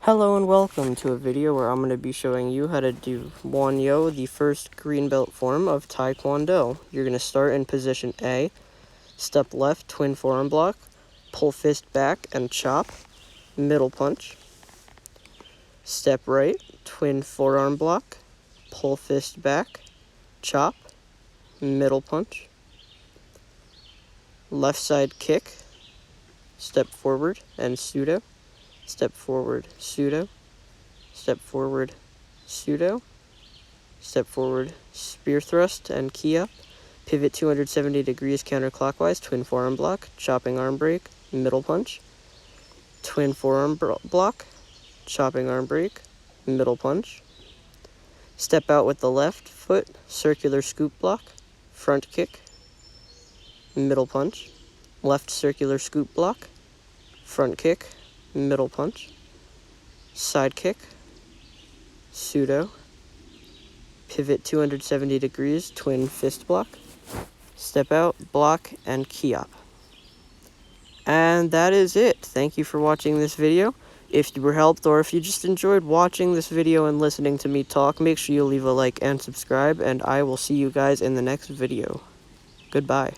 Hello and welcome to a video where I'm going to be showing you how to do Won-Hyo, the first green belt form of Tae-Kwon-Do. You're going to start in position A, step left, twin forearm block, pull fist back and chop, middle punch. Step right, twin forearm block, pull fist back, chop, middle punch. Left side kick, step forward and pseudo. Step forward, pseudo, step forward, pseudo, step forward, spear thrust and key up, pivot 270 degrees counterclockwise, twin forearm block, chopping arm break, middle punch, twin forearm block, chopping arm break, middle punch, step out with the left foot, circular scoop block, front kick, middle punch, left circular scoop block, front kick, middle punch, side kick, pseudo, pivot 270 degrees, twin fist block, step out, block, and key up. And that is it. Thank you for watching this video. If you were helped or if you just enjoyed watching this video and listening to me talk, make sure you leave a like and subscribe, and I will see you guys in the next video. Goodbye.